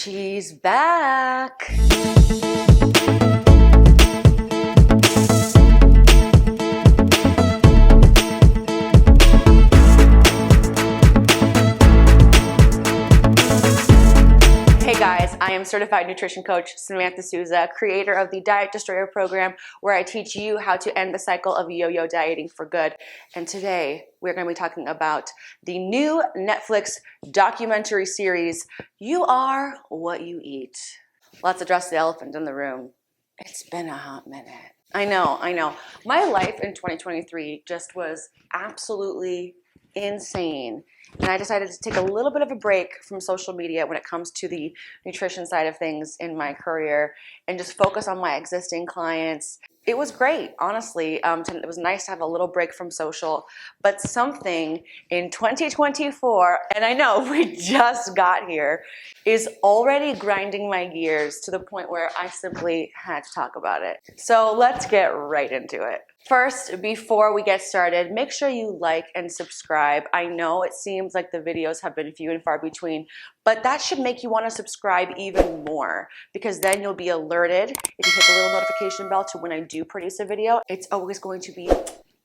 She's back. Hey guys, I am certified nutrition coach Samantha Souza, creator of the Diet Destroyer program, where I teach you how to end the cycle of yo-yo dieting for good. And today we're going to be talking about the new Netflix documentary series, You Are What You Eat. Let's address the elephant in the room. It's been a hot minute. I know. My life in 2023 just was absolutely insane. And I decided to take a little bit of a break from social media when it comes to the nutrition side of things in my career and just focus on my existing clients. It was great, honestly. It was nice to have a little break from social, but something in 2024, and I know we just got here, is already grinding my gears to the point where I simply had to talk about it. So let's get right into it. First, before we get started, make sure you like and subscribe. I know it seems like the videos have been few and far between, but that should make you want to subscribe even more, because then you'll be alerted if you hit the little notification bell to when I do produce a video. It's always going to be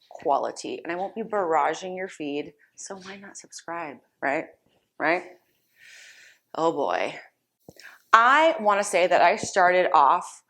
quality, and I won't be barraging your feed, so why not subscribe, right? Oh boy. I want to say that I started off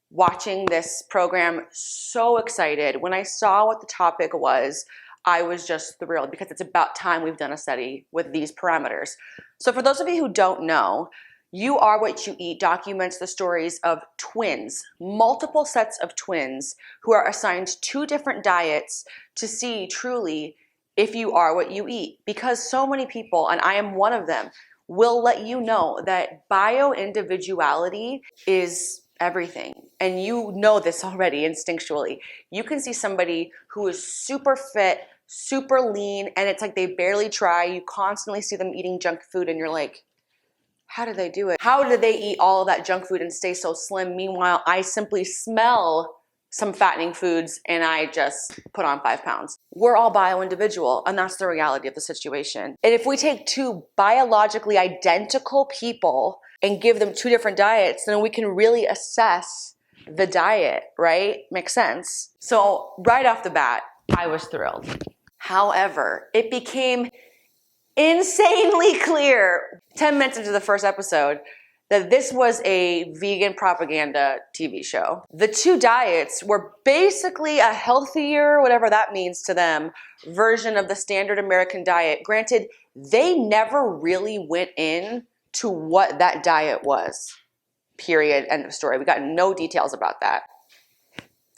watching this program so excited. When I saw what the topic was, I was just thrilled, because it's about time we've done a study with these parameters. So for those of you who don't know, You Are What You Eat documents the stories of twins, multiple sets of twins who are assigned two different diets to see truly if you are what you eat. Because so many people, and I am one of them, will let you know that bio-individuality is everything. And you know this already instinctually. You can see somebody who is super fit, super lean, and it's like they barely try. You constantly see them eating junk food and you're like, how do they do it? How do they eat all of that junk food and stay so slim? Meanwhile, I simply smell some fattening foods and I just put on 5 pounds. We're all bio-individual, and that's the reality of the situation. And if we take two biologically identical people and give them two different diets, then we can really assess the diet, right? Makes sense. So right off the bat, I was thrilled. However, it became insanely clear 10 minutes into the first episode that this was a vegan propaganda TV show. The two diets were basically a healthier, whatever that means to them, version of the standard American diet. Granted, they never really went in to what that diet was. Period. End of story. We got no details about that.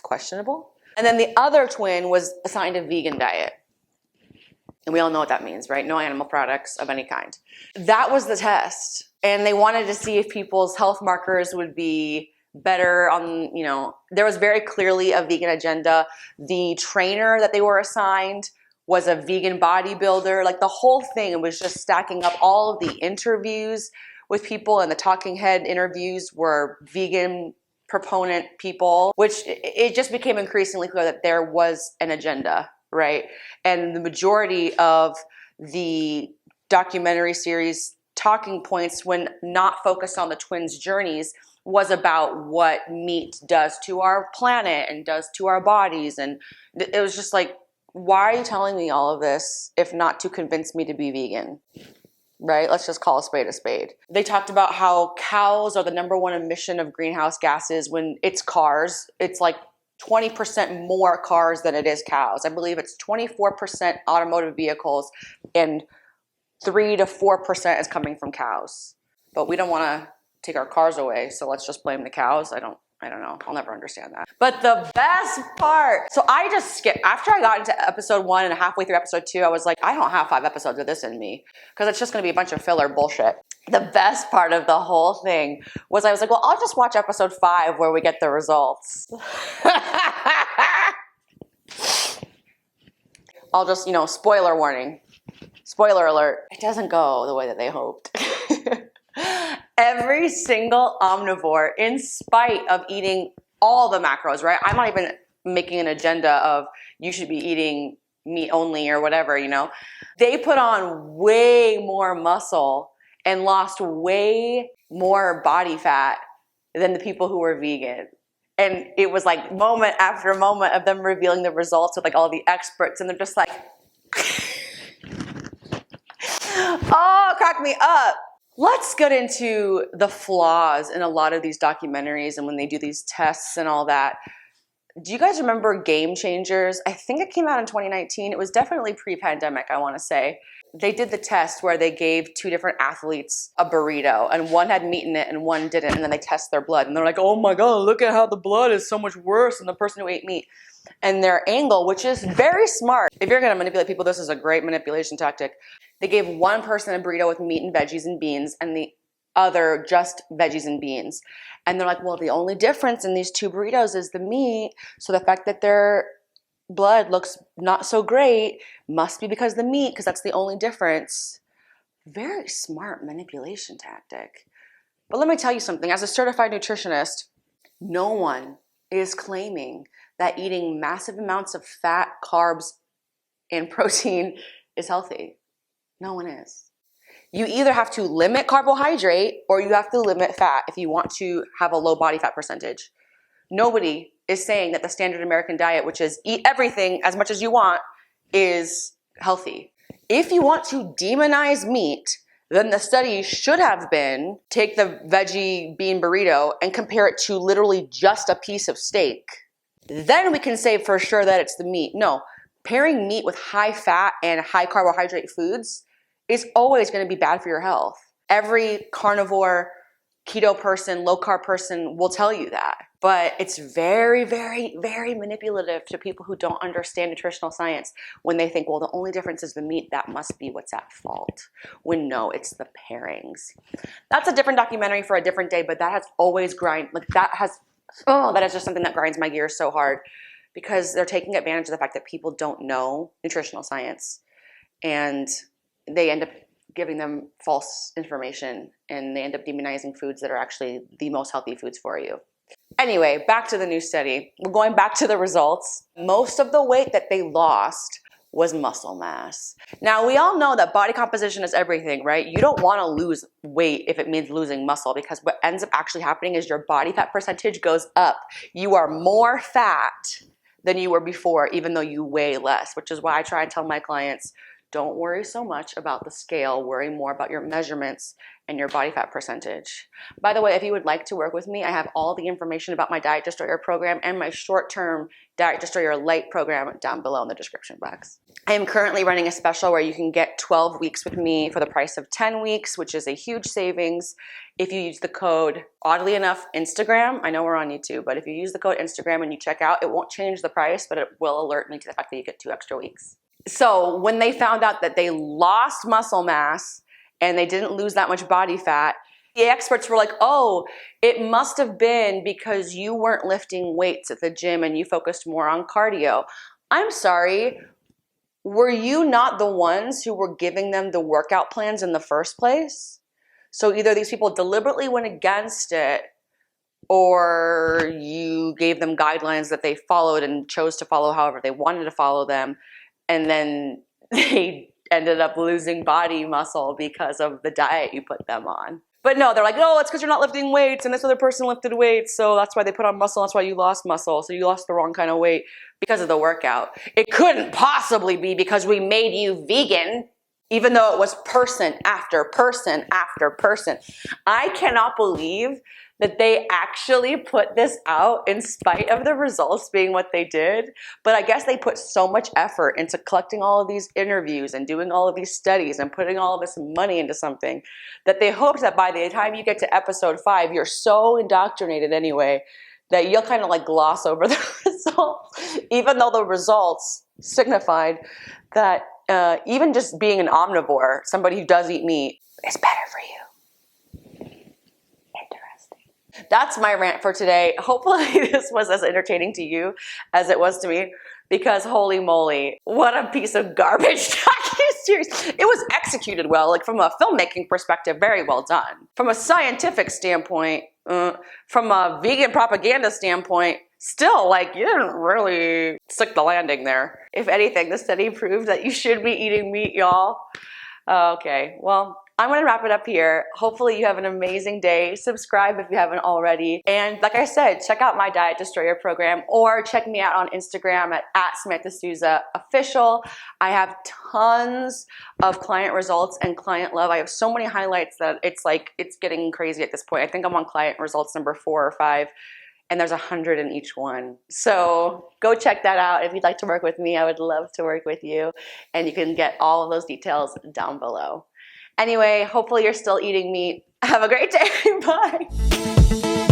Questionable. And then the other twin was assigned a vegan diet. And we all know what that means, right? No animal products of any kind. That was the test. And they wanted to see if people's health markers would be better on, there was very clearly a vegan agenda. The trainer that they were assigned was a vegan bodybuilder. Like the whole thing was just stacking up. All of the interviews with people and the talking head interviews were vegan proponent people, which it just became increasingly clear that there was an agenda, right? And the majority of the documentary series talking points, when not focused on the twins' journeys, was about what meat does to our planet and does to our bodies. And it was just like, why are you telling me all of this if not to convince me to be vegan? Right? Let's just call a spade a spade. They talked about how cows are the #1 emission of greenhouse gases when it's cars. It's like 20% more cars than it is cows. I believe it's 24% automotive vehicles and 3 to 4% is coming from cows. But we don't want to take our cars away, so let's just blame the cows. I don't know. I'll never understand that. But the best part, so I just skipped. After I got into episode 1 and halfway through episode 2, I was like, I don't have 5 episodes of this in me, because it's just going to be a bunch of filler bullshit. The best part of the whole thing was I was like, well, I'll just watch episode 5 where we get the results. I'll just, spoiler warning. Spoiler alert. It doesn't go the way that they hoped. Every single omnivore, in spite of eating all the macros, right? I'm not even making an agenda of you should be eating meat only or whatever, They put on way more muscle and lost way more body fat than the people who were vegan. And it was like moment after moment of them revealing the results with like all the experts, and they're just like, oh, crack me up. Let's get into the flaws in a lot of these documentaries and when they do these tests and all that. Do you guys remember Game Changers? I think it came out in 2019. It was definitely pre-pandemic, I want to say. They did the test where they gave two different athletes a burrito, and one had meat in it and one didn't, and then they test their blood. And they're like, oh my God, look at how the blood is so much worse than the person who ate meat. And their angle, which is very smart. If you're going to manipulate people, this is a great manipulation tactic. They gave one person a burrito with meat and veggies and beans, and the other just veggies and beans. And they're like, well, the only difference in these two burritos is the meat. So the fact that their blood looks not so great must be because of the meat, because that's the only difference. Very smart manipulation tactic. But let me tell you something. As a certified nutritionist, no one is claiming that eating massive amounts of fat, carbs, and protein is healthy. No one is. You either have to limit carbohydrate or you have to limit fat if you want to have a low body fat percentage. Nobody is saying that the standard American diet, which is eat everything as much as you want, is healthy. If you want to demonize meat, then the study should have been take the veggie bean burrito and compare it to literally just a piece of steak. Then we can say for sure that it's the meat. No, pairing meat with high fat and high carbohydrate foods is always going to be bad for your health. Every carnivore, keto person, low carb person will tell you that. But it's very, very, very manipulative to people who don't understand nutritional science when they think, well, the only difference is the meat. That must be what's at fault. When no, it's the pairings. That's a different documentary for a different day, but that has always that is just something that grinds my gears so hard, because they're taking advantage of the fact that people don't know nutritional science, and they end up giving them false information, and they end up demonizing foods that are actually the most healthy foods for you. Anyway, back to the new study. We're going back to the results. Most of the weight that they lost was muscle mass. Now, we all know that body composition is everything, right? You don't want to lose weight if it means losing muscle, because what ends up actually happening is your body fat percentage goes up. You are more fat than you were before, even though you weigh less, which is why I try and tell my clients, don't worry so much about the scale, worry more about your measurements and your body fat percentage. By the way, if you would like to work with me, I have all the information about my Diet Destroyer program and my short-term Diet Destroyer Lite program down below in the description box. I am currently running a special where you can get 12 weeks with me for the price of 10 weeks, which is a huge savings if you use the code, oddly enough, Instagram. I know we're on YouTube, but if you use the code Instagram and you check out, it won't change the price, but it will alert me to the fact that you get 2 extra weeks. So when they found out that they lost muscle mass and they didn't lose that much body fat, the experts were like, oh, it must have been because you weren't lifting weights at the gym and you focused more on cardio. I'm sorry, were you not the ones who were giving them the workout plans in the first place? So either these people deliberately went against it, or you gave them guidelines that they followed and chose to follow however they wanted to follow them, and then they ended up losing body muscle because of the diet you put them on. But no, they're like, oh, it's because you're not lifting weights, and this other person lifted weights, so that's why they put on muscle, that's why you lost muscle, so you lost the wrong kind of weight because of the workout. It couldn't possibly be because we made you vegan, even though it was person after person after person. I cannot believe that they actually put this out in spite of the results being what they did. But I guess they put so much effort into collecting all of these interviews and doing all of these studies and putting all of this money into something that they hoped that by the time you get to episode 5, you're so indoctrinated anyway that you'll kind of like gloss over the results, even though the results signified that even just being an omnivore, somebody who does eat meat, is better for you. That's my rant for today. Hopefully this was as entertaining to you as it was to me, because holy moly, what a piece of garbage docu-series. It was executed well, like from a filmmaking perspective, very well done. From a scientific standpoint, from a vegan propaganda standpoint, still, like, you didn't really stick the landing there. If anything, the study proved that you should be eating meat, y'all. Okay, well, I'm gonna wrap it up here. Hopefully you have an amazing day. Subscribe if you haven't already. And like I said, check out my Diet Destroyer program or check me out on Instagram at Samantha Souza Official. I have tons of client results and client love. I have so many highlights that it's like, it's getting crazy at this point. I think I'm on client results number 4 or 5. And there's 100 in each one. So go check that out. If you'd like to work with me, I would love to work with you. And you can get all of those details down below. Anyway, hopefully you're still eating meat. Have a great day. Bye.